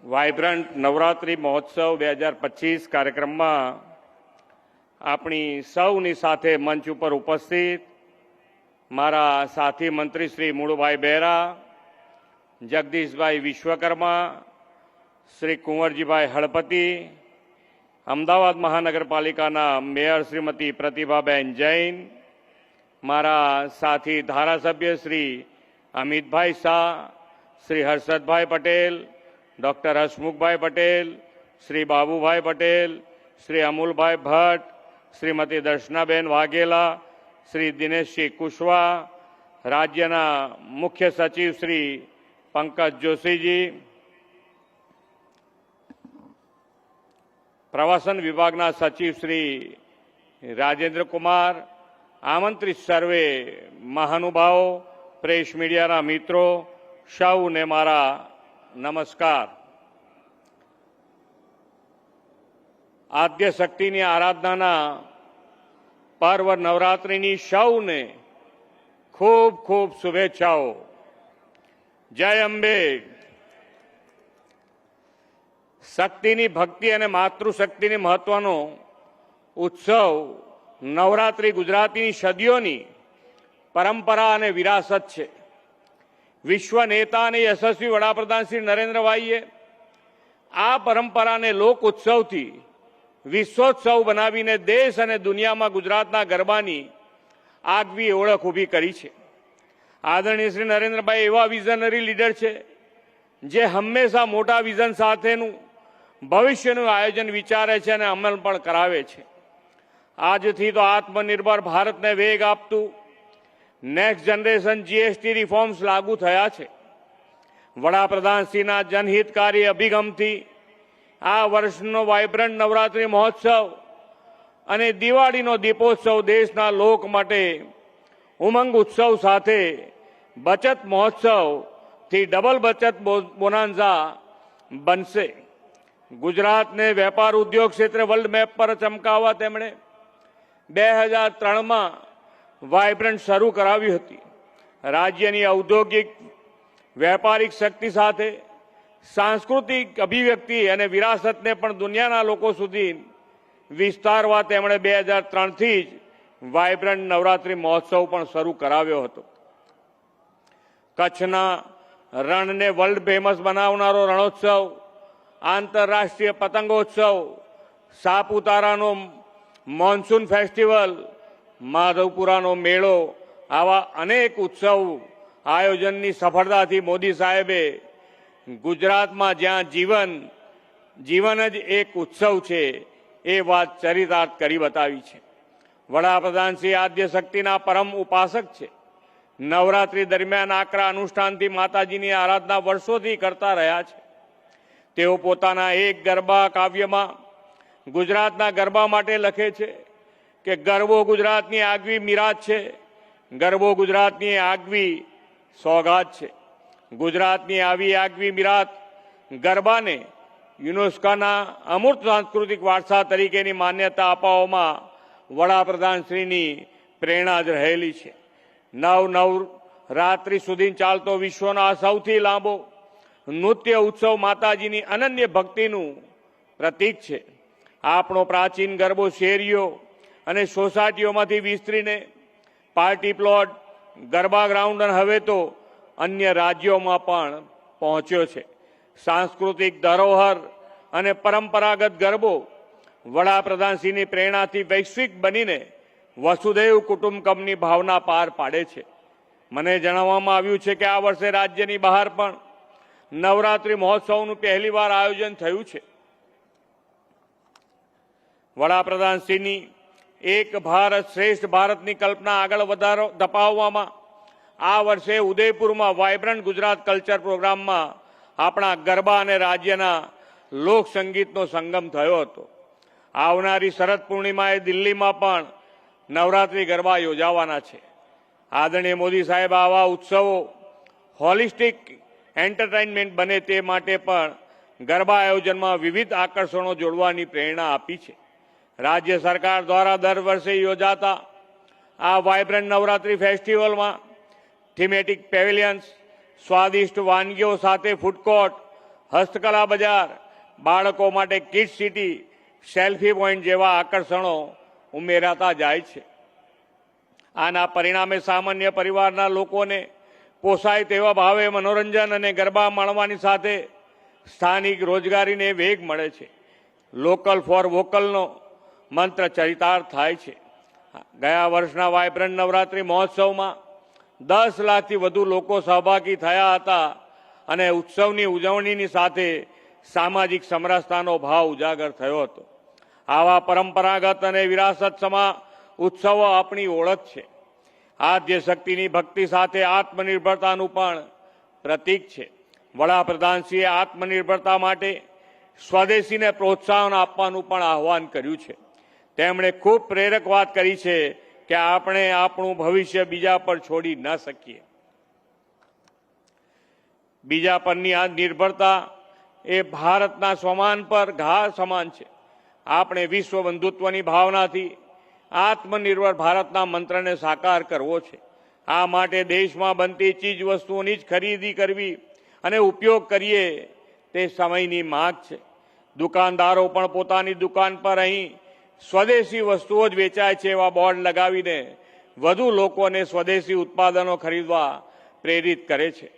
Vibrant Navratri મહોત્સવ 2025 કાર્યક્રમમાં આપણી સૌની સાથે મંચ ઉપર ઉપસ્થિત મારા સાથી મંત્રી શ્રી મુળુભાઈ બહેરા, જગદીશભાઈ વિશ્વકર્મા, શ્રી કુંવરજીભાઈ હળપતિ, અમદાવાદ મહાનગરપાલિકાના મેયર શ્રીમતી પ્રતિભાબેન જૈન, મારા સાથી ધારાસભ્ય શ્રી અમિતભાઈ શાહ, શ્રી હર્ષદભાઈ પટેલ, ડૉક્ટર હસમુખભાઈ પટેલ, શ્રી બાબુભાઈ પટેલ, શ્રી અમુલભાઈ ભટ્ટ, શ્રીમતી દર્શનાબેન વાઘેલા, શ્રી દિનેશસિંહ કુશવાહ, રાજ્યના મુખ્ય સચિવ શ્રી પંકજ જોશીજી, પ્રવાસન વિભાગના સચિવ શ્રી રાજેન્દ્ર કુમાર, આમંત્રિત સર્વે મહાનુભાવો, પ્રેસ મીડિયાના મિત્રો, સૌને મારા નમસ્કાર। આદ્ય શક્તિની આરાધનાના પર્વ નવરાત્રિની સૌને ખૂબ ખૂબ શુભેચ્છાઓ। જય અંબે। શક્તિની ભક્તિ અને માતૃશક્તિની મહત્વનો ઉત્સવ નવરાત્રિ ગુજરાતીની સદીઓની પરંપરા અને વિરાસત છે। વિશ્વ નેતા અને યશસ્વી વડાપ્રધાન શ્રી નરેન્દ્રભાઈએ આ પરંપરાને લોક ઉત્સવથી વિશ્વોત્સવ બનાવીને દેશ અને દુનિયામાં ગુજરાતના ગરબાની આગવી ઓળખ ઊભી કરી છે। આદરણીય શ્રી નરેન્દ્રભાઈ એવા વિઝનરી લીડર છે જે હંમેશા મોટા વિઝન સાથેનું ભવિષ્યનું આયોજન વિચારે છે અને અમલ પણ કરાવે છે। આજથી તો આત્મનિર્ભર ભારતને વેગ આપતું નેક્સ્ટ જનરેશન જીએસટી રિફોર્મ્સ લાગુ થયા છે। વડાપ્રધાનશ્રીના જનહિતકારી અભિગમથી આ વર્ષનો વાઇબ્રન્ટ નવરાત્રિ મહોત્સવ અને દિવાળીનો દીપોત્સવ દેશના લોક માટે ઉમંગ ઉત્સવ સાથે બચત મહોત્સવથી ડબલ બચત બોનાન્ઝા બનશે। ગુજરાતને વેપાર ઉદ્યોગ ક્ષેત્રે વર્લ્ડ મેપ પર ચમકાવવા તેમણે 2003માં વાઇબ્રન્ટ શરૂ કરાવી હતી। રાજ્યની ઔદ્યોગિક વેપારિક શક્તિ સાથે સાંસ્કૃતિક અભિવ્યક્તિ અને વિરાસતને પણ દુનિયાના લોકો સુધી વિસ્તારવા તેમણે 2003થી જ વાઇબ્રન્ટ નવરાત્રિ મહોત્સવ પણ શરૂ કરાવ્યો હતો। કચ્છના રણને વર્લ્ડ ફેમસ બનાવનારો રણોત્સવ, આંતરરાષ્ટ્રીય પતંગોત્સવ, સાપુતારાનો મોન્સૂન ફેસ્ટિવલ, માધવપુરાનો મેળો, આવા અનેક ઉત્સવ આયોજનની સફળતાથી મોદી સાહેબે ગુજરાતમાં જ્યાં જીવન જ એક ઉત્સવ છે એ વાત ચરિતાર્થ કરી બતાવી છે। વડાપ્રધાન શ્રી આદ્ય શક્તિના પરમ ઉપાસક છે। નવરાત્રી દરમિયાન આકરા અનુષ્ઠાનથી માતાજીની આરાધના વર્ષોથી કરતા રહ્યા છે। તેઓ પોતાના એક ગરબા કાવ્યમાં ગુજરાતના ગરબા માટે લખે છે કે ગરબો ગુજરાતની આગવી મીરાત છે, ગરબો ગુજરાતની આગવી સોગાત છે। ગુજરાતની આવી આગવી મીરાત ગરબાને યુનેસ્કોના અમૂર્ત સાંસ્કૃતિક વારસા તરીકેની માન્યતા અપાવવામાં વડાપ્રધાનશ્રીની પ્રેરણા જ રહેલી છે। નવ રાત્રિ સુધી ચાલતો વિશ્વનો આ સૌથી લાંબો નૃત્ય ઉત્સવ માતાજીની અનન્ય ભક્તિનું પ્રતીક છે। આપણો પ્રાચીન ગરબો શેરીઓ અને સોસાયટીઓમાંથી વિસ્તરીને પાર્ટી પ્લોટ, ગરબા ગ્રાઉન્ડ અને હવે તો અન્ય રાજ્યોમાં પણ પહોંચ્યો છે। સાંસ્કૃતિક ધરોહર અને પરંપરાગત ગરબો વડાપ્રધાનશ્રીની પ્રેરણાથી વૈશ્વિક બનીને વસુધૈવ કુટુંબકમની ભાવના પાર પાડે છે। મને જણાવવામાં આવ્યું છે કે આ વર્ષે રાજ્યની બહાર પણ નવરાત્રિ મહોત્સવનું પહેલીવાર આયોજન થયું છે। વડાપ્રધાનશ્રીની એક ભારત શ્રેષ્ઠ ભારતની કલ્પના આગળ ધપાવવામાં આ વર્ષે ઉદયપુરમાં વાઇબ્રન્ટ ગુજરાત કલ્ચર પ્રોગ્રામમાં આપણા ગરબા અને રાજ્યના લોક સંગીતનો સંગમ થયો હતો। આવનારી શરદ પૂર્ણિમાએ દિલ્હીમાં પણ નવરાત્રિ ગરબા યોજાવાના છે। આદરણીય મોદી સાહેબ આવા ઉત્સવો હોલિસ્ટિક એન્ટરટેનમેન્ટ બને તે માટે પણ ગરબા આયોજનમાં વિવિધ આકર્ષણો જોડવાની પ્રેરણા આપી છે। રાજ્ય સરકાર દ્વારા દર વર્ષે યોજાતા આ વાઇબ્રન્ટ નવરાત્રિ ફેસ્ટિવલમાં થીમેટિક પેવેલિયન્સ, સ્વાદિષ્ટ વાનગીઓ સાથે ફૂડ કોર્ટ, હસ્તકલા બજાર, બાળકો માટે કિડ્સ સિટી, સેલ્ફી પોઈન્ટ જેવા આકર્ષણો ઉમેરાતા જાય છે. આના પરિણામે સામાન્ય પરિવારના લોકોને પોસાય તેવા ભાવે મનોરંજન અને ગરબા માણવાની સાથે સ્થાનિક રોજગારીને વેગ મળે છે. લોકલ ફોર વોકલનો મંત્ર ચરિતાર્થ થાય છે. ગયા વર્ષના વાયબ્રન્ટ નવરાત્રિ મહોત્સવમાં 10 લાખથી વધુ લોકો સહભાગી થયા હતા અને ઉત્સવની ઉજવણીની સાથે સામાજિક સમરસતાનો ભાવ ઉજાગર થયો હતો. આવા પરંપરાગત અને વિરાસતસમા ઉત્સવો આપણી ઓળખ છે. આદ્ય શક્તિની ભક્તિ સાથે આત્મનિર્ભરતાનું પણ પ્રતીક છે. વડાપ્રધાનશ્રીએ આત્મનિર્ભરતા માટે સ્વદેશીને પ્રોત્સાહન આપવાનું પણ આહવાન કર્યું છે. તેમણે ખૂબ પ્રેરક વાત કરી છે કે આપણે આપણું ભવિષ્ય બીજા પર છોડી ન શકીએ. બીજા પરની આ નિર્ભરતા એ ભારતના સ્વાભિમાન પર ઘા સમાન છે. આપણે વિશ્વ બંધુત્વની ભાવનાથી આત્મનિર્ભર ભારતના મંત્રને સાકાર કરવો છે. આ માટે દેશમાં બનતી ચીજ વસ્તુઓની જ ખરીદી કરવી અને ઉપયોગ કરીએ તે સમયની માંગ છે. દુકાનદારો પણ પોતાની દુકાન પર અહીં સ્વદેશી વસ્તુઓ જ વેચાય છે એવા બોર્ડ લગાવીને વધુ લોકોને સ્વદેશી ઉત્પાદનો ખરીદવા પ્રેરિત કરે છે.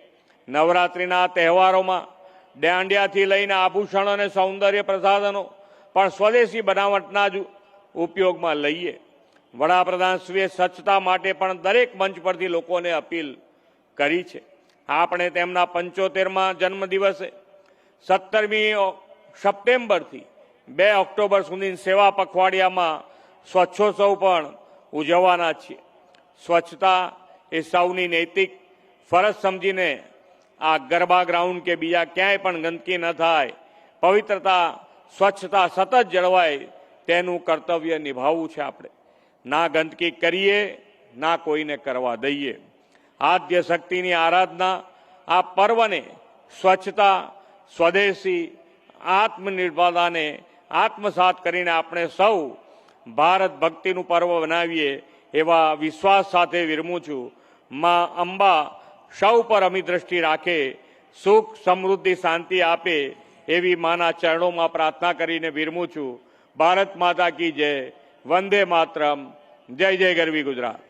નવરાત્રિના તહેવારોમાં દાંડિયાથી લઈને આભૂષણો અને સૌંદર્ય પ્રસાધનો પણ સ્વદેશી બનાવટના જ ઉપયોગમાં લઈએ. વડાપ્રધાનશ્રીએ સ્વચ્છતા માટે પણ દરેક મંચ પરથી લોકોને અપીલ કરી છે. આપણે તેમના 75મા જન્મદિવસે 17મી સપ્ટેમ્બરથી 2 ઓક્ટોબર સુધી સેવા પખવાડિયામાં સ્વચ્છોત્સવ પણ ઉજવવાના છીએ. સ્વચ્છતા એ સૌની નૈતિક ફરજ સમજીને આ ગરબા ગ્રાઉન્ડ કે બીજા ક્યાંય પણ ગંદકી ન થાય, પવિત્રતા સ્વચ્છતા સતત જળવાય તેનું કર્તવ્ય નિભાવવું છે. આપણે ના ગંદકી કરીએ, ના કોઈને કરવા દઈએ. આદ્ય શક્તિની આરાધના આ પર્વને સ્વચ્છતા, સ્વદેશી, આત્મનિર્ભરતાને આત્મસાત કરીને આપણે સૌ ભારત ભક્તિનું પર્વ બનાવીએ એવા વિશ્વાસ સાથે વિરમું છું. માં અંબા સૌ પર અમી દ્રષ્ટિ રાખે, સુખ, સમૃદ્ધિ, શાંતિ આપે એવી માના ચરણોમાં પ્રાર્થના કરીને વિરમું છું. ભારત માતા કી જય. વંદે માતરમ. જય જય ગરવી ગુજરાત.